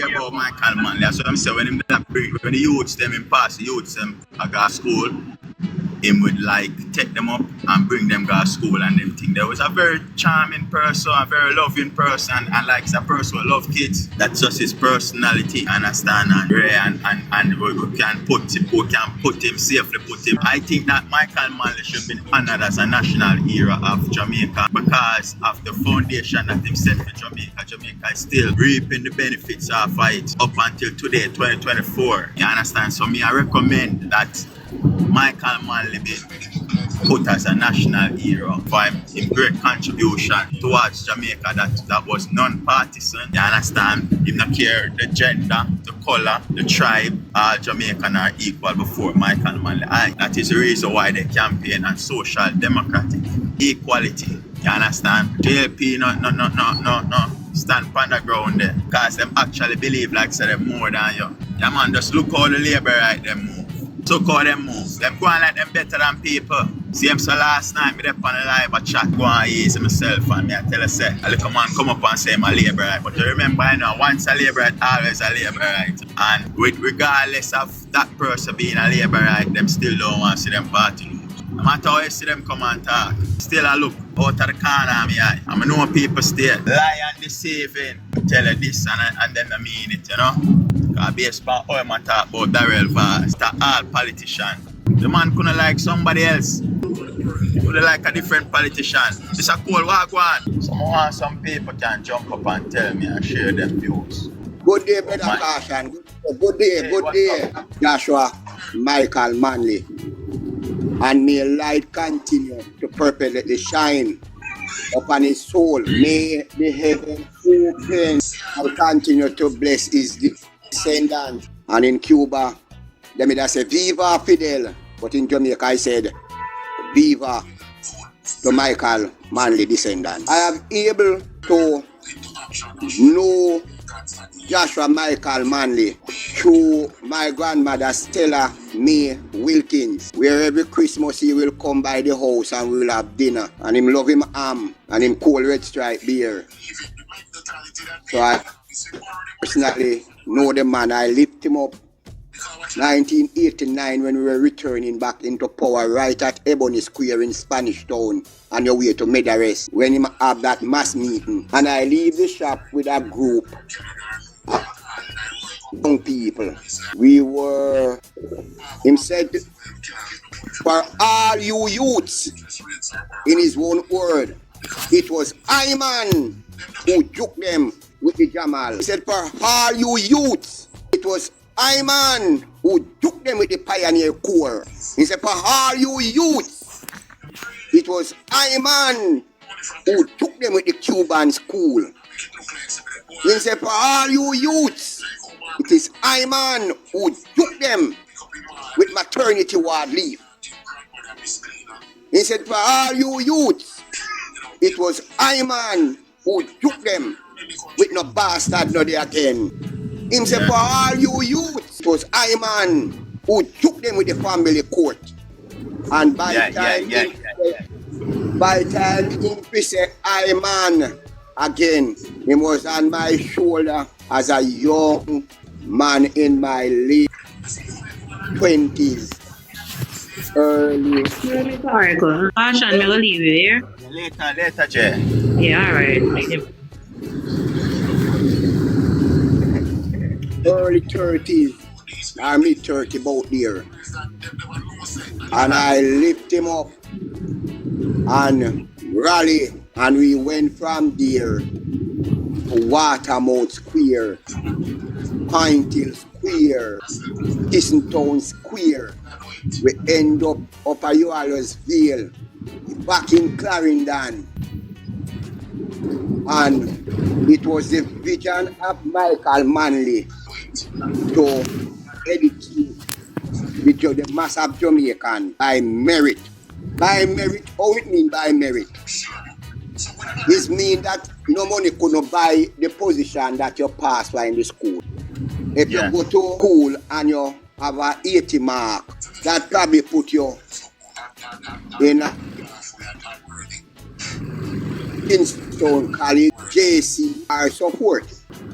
hear about Michael Manley. That's what I'm saying. When the youths them in pass, the youths them I go to school, him would like take them up and bring them to school and them thing. There was a very charming person, a very loving person, and like a person who love kids. That's just his personality, understand, and we can put him safely. I think that Michael Manley should be honored as a national hero of Jamaica because of the foundation that him set for Jamaica. Jamaica is still reaping the benefits of it up until today, 2024. You understand? So me, I recommend that Michael Manley be put as a national hero for his great contribution towards Jamaica that was non-partisan. You understand? He not care the gender, the color, the tribe, all Jamaican are equal before Michael Manley. That is the reason why they campaign on social democratic equality. You understand? JLP no stand on the ground there because them actually believe like say them more than you. Yeah man, just look how the labor right them move. Look how them move. Them go on like them better than people. See them so last night me up on the live a chat go on easy myself and me I tell her say a little man come up and say my labor right. But you remember you know once a labor right always a labor right. And regardless of that person being a labor right, them still don't want to see them party lose. No matter how you see them come and talk, still I look out of the corner of my eye. I know people stay lie and deceiving, tell you this and then I mean it, you know. Because based on how I talk about Darrell Vaz, to all politicians. The man couldn't like somebody else. He could like a different politician. It's a cool walk one. Some people can jump up and tell me and share them views. Good day, Brother Caution. Good day, Joshua Michael Manley. And may light continue to perpetually shine upon his soul. May the heaven open and continue to bless his descendants. And in Cuba, they may say Viva Fidel, but in Jamaica I said Viva the Michael Manley descendants. I am able to know Joshua Michael Manley through my grandmother Stella May Wilkins, where every Christmas he will come by the house and we will have dinner. And him love him ham and him cold red stripe beer. So I personally know the man. I lift him up 1989 when we were returning back into power right at Ebony Square in Spanish Town on your way to Medarest when him have that mass meeting. And I leave the shop with a group of young people. We were, him said, for all you youths, in his own word, it was I man who took them with the Jamal. He said, for all you youths, it was I man who took them with the Pioneer Corps. He said, for all you youths, it was I man who took them with the Cuban school. He said, for all you youths, it is I man who took them with maternity ward leave. He said, for all you youths, it was I man who took them with no bastard no day again. He said, for all you youths, it was I man who took them with the family court. And by the time he said I man again, he was on my shoulder as a young man in my late 20s, early. Alright, good. Caution, I'm gonna leave you here. Later, Jay. Yeah, alright. Early 30s or mid 30s about there. And I lift him up and rally, and we went from there to Watermouth Square, Pine Hill Square, Kissington Square. We end up at Eulalisville, back in Clarendon. And it was the vision of Michael Manley to educate the mass of Jamaican by merit. By merit, how it mean by merit? This means that no money could not buy the position that you pass by in the school. If you go to school and you have an 80 mark, that probably put you in Kingston College, JC, or support.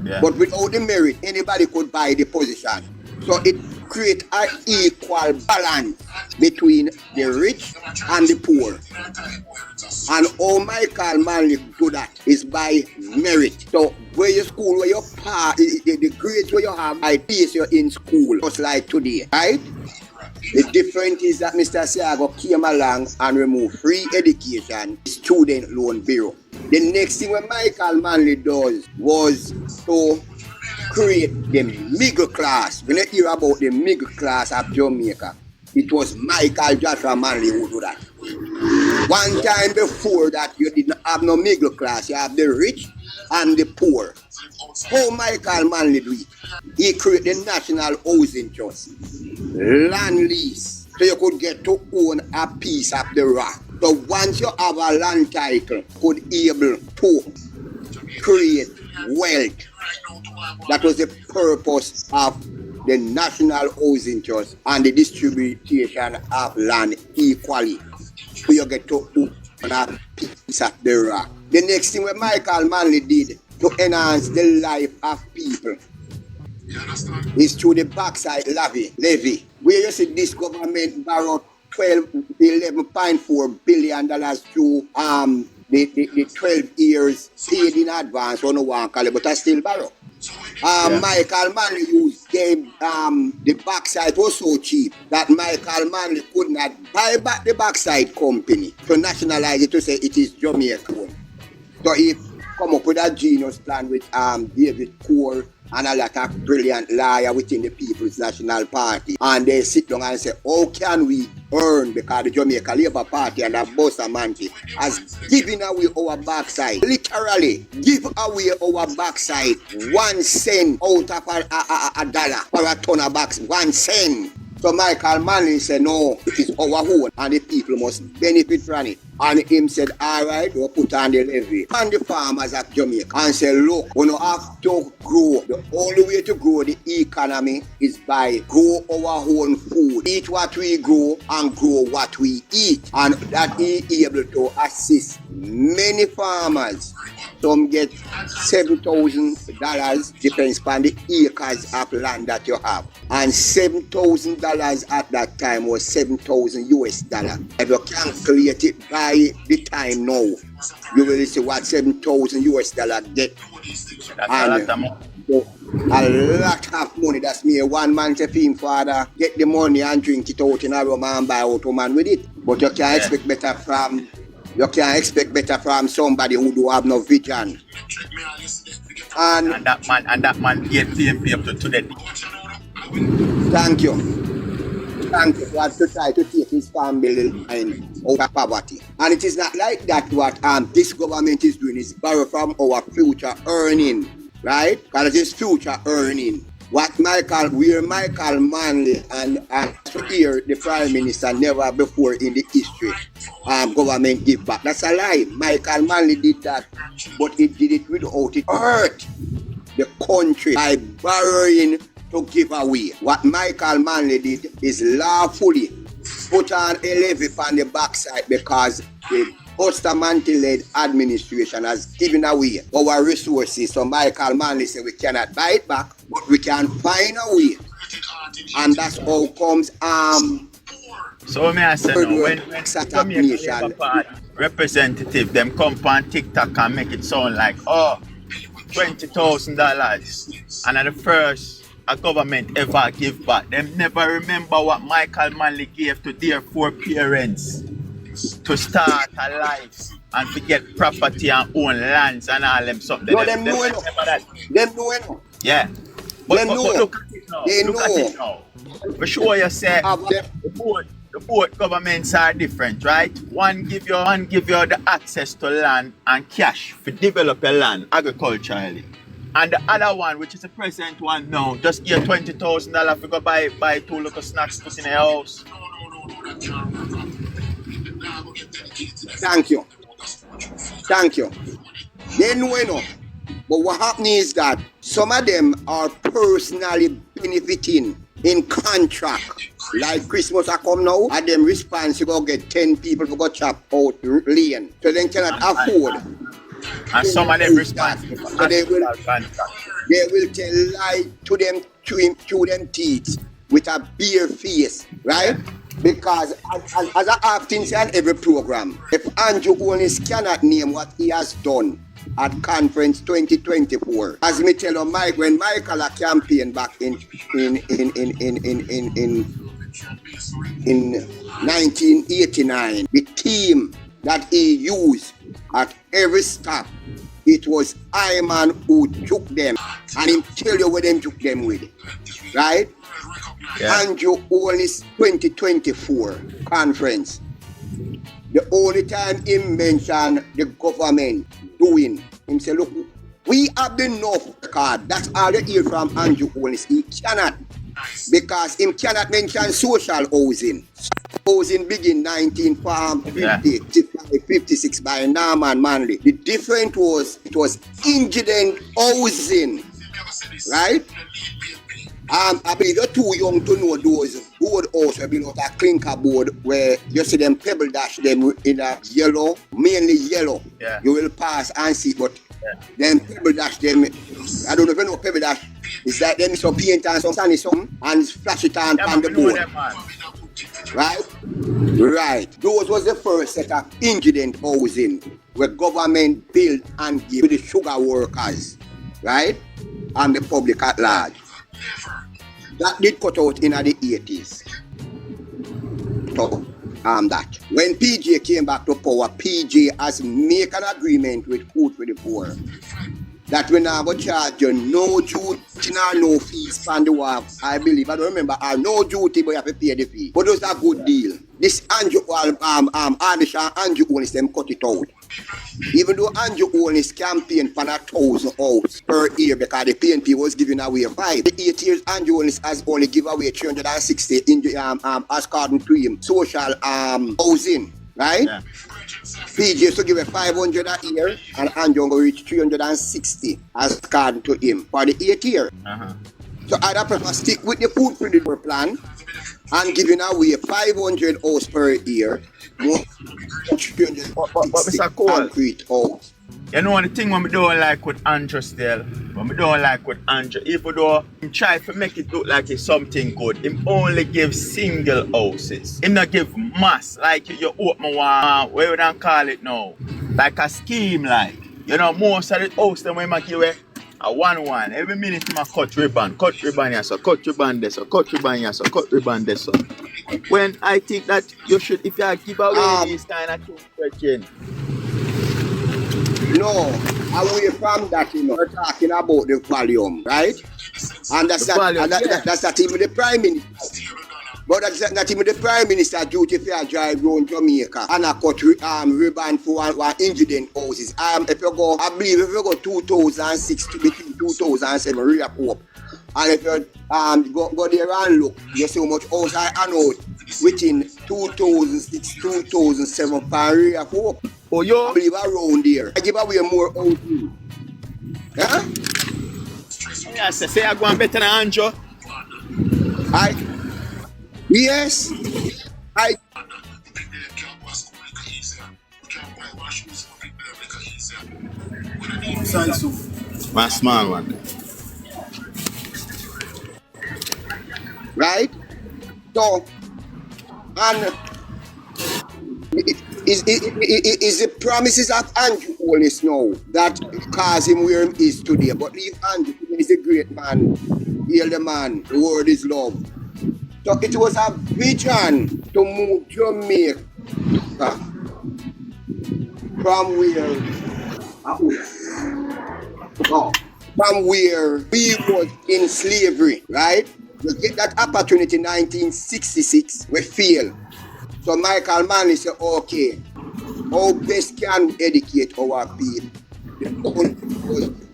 Yeah. But without the merit, anybody could buy the position. So it creates an equal balance between the rich and the poor. And how Michael Manley do that is by merit. So where your school, where your the grades where you have, I place you in school, just like today, right? The difference is that Mr. Siago came along and removed free education, student loan bureau. The next thing what Michael Manley does was to create the middle class. When you hear about the middle class of Jamaica, it was Michael Joshua Manley who did that. One time before that, you didn't have no middle class. You have the rich and the poor. How Michael Manley do it? He created the National Housing Trust, land lease, so you could get to own a piece of the rock. So once you have a land title, you could able to create wealth. That was the purpose of the National Housing Trust and the distribution of land equally. So you get to own a piece of the rock. The next thing what Michael Manley did to enhance the life of people is through the backside levy, where you see this government borrowed $11.4 billion through the 12 years paid in advance on one call, but I still borrow. Michael Manley used the backside was so cheap that Michael Manley could not buy back the backside company to nationalize it to say it is Jamaican. So he come up with a genius plan with David Core and a lot of brilliant liars within the People's National Party. And they sit down and say, how can we earn, because the Jamaica Labour Party and the Bustamante has given away our backside. Literally, give away our backside 1 cent out of a dollar for a ton of bags, 1 cent. So Michael Manley said, no, it is our own and the people must benefit from it. And him said, all right, we'll put on the levy. And the farmers of Jamaica and said, look, we don't have to grow. The only way to grow the economy is by grow our own food. Eat what we grow and grow what we eat. And that is able to assist many farmers. Some get $7,000, depends on the acres of land that you have. And $7,000 at that time was $7,000 US. If you calculate it by the time now, you will see what $7,000 US get. That's a lot of money. That's me. One man say him father get the money and drink it out in a room and buy out a man with it. But you can't expect better from. You can't expect better from somebody who do have no vision. And that man get paid up to today. Thank you. Thank you for to try to take his family line out of poverty. And it is not like that what this government is doing is borrow from our future earning, right? Because it is future earning. What Michael Manley and here the Prime Minister never before in the history government give back. That's a lie. Michael Manley did that, but he did it without it hurt the country by borrowing to give away. What Michael Manley did is lawfully put on a levy on the backside because the Bustamante-led administration has given away our resources. So Michael Manley said we cannot buy it back, but we can find a way. And that's how comes so may I say now, when Jamaica Party representative them come on TikTok and make it sound like $20,000 and at the first a government ever give back. Them never remember what Michael Manley gave to their 4 parents to start a life and to get property and own lands and all them something. No, them know that. Them know it. Yeah. But look at it now. Look at it now. For sure you say the both governments are different, right? One give you the access to land and cash to develop your land agriculturally. And the other one, which is the present one now, just give $20,000 to go buy 2 little snacks put in your house. Thank you. They know enough. But what happens is that some of them are personally benefiting in contract. Like Christmas I come now, and them responsible get 10 people to go chop out lane. So they cannot afford. And some of them responsible for so they will, contract. They will tell lie to them through them teeth with a bare face, right? Because as I often say on every program, if Andrew Holness cannot name what he has done at conference 2024, as me tell you, Mike, when Michael a campaign back in 1989, the team that he used at every stop, it was I man who took them, and him tell you where them took them with, right? Yeah. Andrew Holness 2024 conference. The only time he mentioned the government doing, him say, look, we have enough card. That's all you hear from Andrew Holness. He cannot, because he cannot mention social housing. Housing begin 1950, 56 by Norman Manley. The difference was, it was indigent housing, right? I believe you're too young to know those board houses have been out a clinker board where you see them pebble dash them in a yellow, mainly yellow. Yeah. You will pass and see, but then pebble dash them, I don't know if you know pebble dash, it's like them some paint and some sunny something and flash it on the board. Right? Right. Those was the first set of indigent housing where government built and give to the sugar workers, right? And the public at large. That did cut out in the 80s. So, that. When PJ came back to power, PJ has made an agreement with Food for the Poor that we now charge you no duty nor no fees from the war. I believe, I don't remember, no duty, but you have to pay the fee. But those are good deal. This Andrew Andrew Holness them cut it out. Even though Andrew Holness campaign for 1,000 house per year because the PNP was giving away 5. The 8 years Andrew Holness has only given away 360 in as according to him social housing, right? Yeah. PJ used to give a 500 a year and Andrew will reach 360 as according to him for the 8 year. So I'd prefer stick with the Food for the Poor plan and giving away 500 house per year. More 360 concrete house. You know the thing what I don't like with Andrew still, what I don't like with Andrew, even though he try to make it look like it's something good, he only give single houses. He not give mass, like you open one, what you don't call it now, like a scheme like. You know, most of the house them when I give a 1-1, every minute I cut ribbon here, so cut ribbon there, so cut ribbon here, so cut ribbon there, so. When I think that you should, if you give away these kind of things, no, away from that, you know, we're talking about the volume, right? And that's that's not even the Prime Minister. But that's not even the Prime Minister duty for a drive around Jamaica and a cut ribbon for one indigent houses. If you go, I believe if you go 2006 to between 2007, real pope. And if you go there and look, you see how much house I know within 2006, 2007 for real pope. Oh, yo. I believe around there. I give away more houses. Huh? Yes, say I go on better than Andrew. Yes. My small one. Right? So, and is the promises of Andrew Holness now that cause him where he is today. But leave Andrew, he is a great man. Heal the man. The word is love. So it was a vision to move Jamaica from where we was in slavery, right? We get that opportunity in 1966, we failed. So Michael Manley said, okay, how best can we educate our people? The only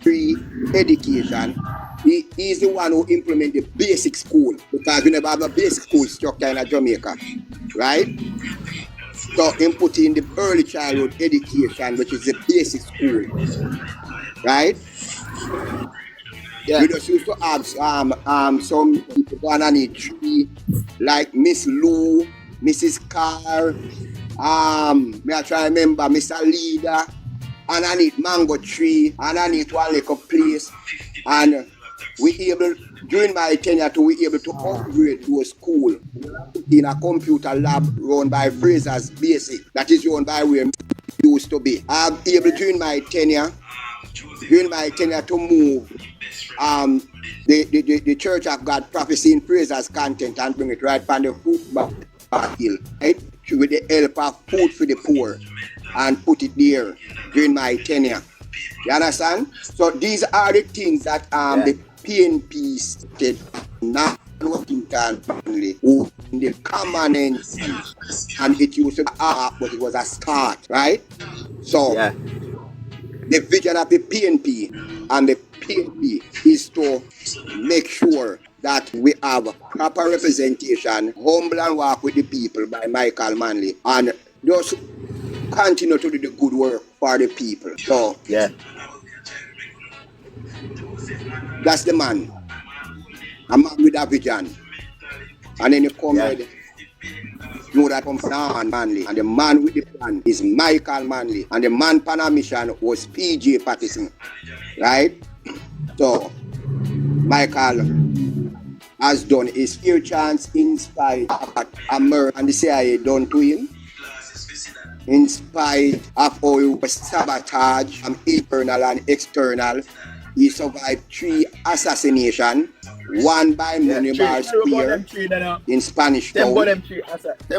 free education. He is the one who implemented the basic school because we never have a basic school structure in Jamaica, right? So he put in the early childhood education, which is the basic school, right? Yeah. We just used to have some people going on a tree, like Miss Lou, Mrs. Carr, may I try to remember Mr. Leader, and I need mango tree, and I need one little place. And we able during my tenure to we able to upgrade to a school in a computer lab run by Fraser's Basic that is run by where used to be. I'm able during my tenure to move the Church of God Prophecy in Fraser's content and bring it right from the football hill, right? With the help of Food for the Poor and put it there during my tenure. You understand? So these are the things that the PNP state now Washington family who in the common end, and it used to be but it was a start, right? So the vision of the PNP and the PNP is to make sure that we have proper representation, humble and walk with the people by Michael Manley, and just continue to do the good work for the people. So that's the man. A man with a vision. And then you come with know that comes down Manley. And the man with the plan is Michael Manley. And the man on a mission was PJ Patterson. Right? So Michael has done his fair chance in spite of America and the CIA done to him. In spite of how he was sabotaged from internal and external. He survived 3 assassinations, one by Moneybar Spear in Spanish Town. Them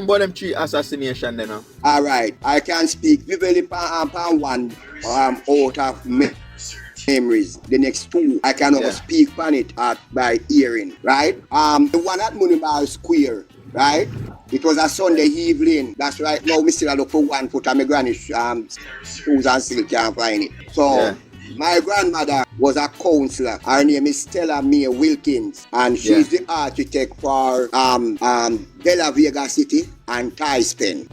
them 3 assassination then. All right, I can speak vividly upon one out of memories. The next 2, I cannot speak on it by hearing, right? The one at Moneybar Square, right? It was a Sunday evening. That's right. Now, I still look for one foot and my granny's shoes and still can't find it. So, my grandmother was a counselor. Her name is Stella Mae Wilkins, and she's the architect for Bella Vega City and Tyson.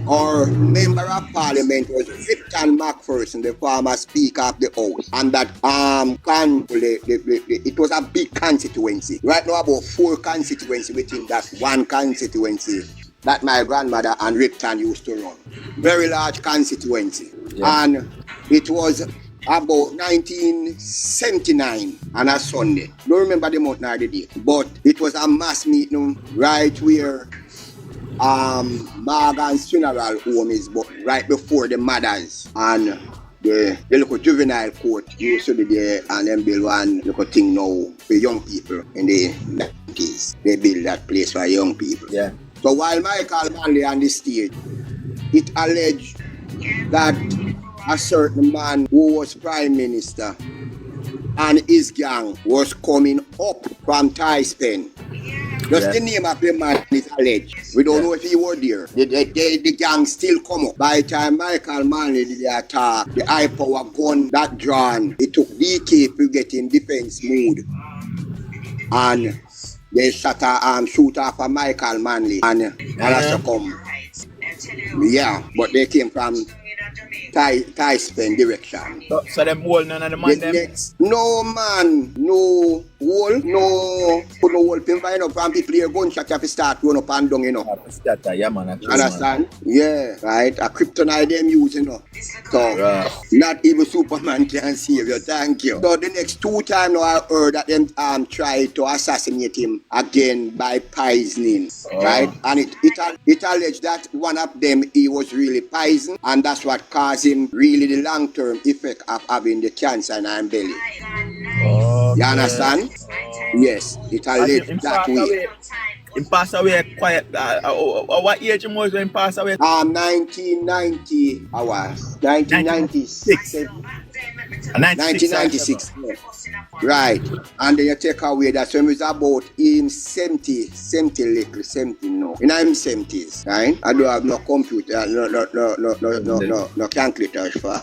Our member of parliament was Ripton McPherson, the former speaker of the house, and that it was a big constituency. Right now, about 4 constituencies within that one constituency that my grandmother and Ripton used to run. Very large constituency, and it was about 1979 on a Sunday. Don't remember the month nor the day, but it was a mass meeting right where Morgan's funeral home is, but right before the mothers and the local juvenile court used to be there, and then build one little thing now for young people in the 90s. They build that place for young people. So while Michael Manley on the stage, it alleged that a certain man who was prime minister and his gang was coming up from Tyson. Just the name of the man is alleged. We don't know if he was there. The gang still come up. By the time Michael Manley did the attack, the high power gun that drawn, it took DK to get in defense mode. And they shot shoot off of Michael Manley and succumb. Yeah, but they came from Tyson direction. So them whole none of the man them? No man, no whole, no put no whole pin find up from people here gunshot if you start run up and down, you know. Understand? Yeah, right. A kryptonite them use, you know. So not even Superman can save you, thank you. So the next 2 times now I heard that them tried to assassinate him again by poisoning. Right? And it alleged that one of them he was really poisoned, and that's what caused him really the long-term effect of having the cancer in his belly. You understand? Yes, it alleged that way. He passed away quite. What age he was when he passed away? 1990. I was 1996. 1996. Yeah. Right. And then you take away that when it's about him 70 now. In I'm 70s, right? I don't have no computer, no calculator for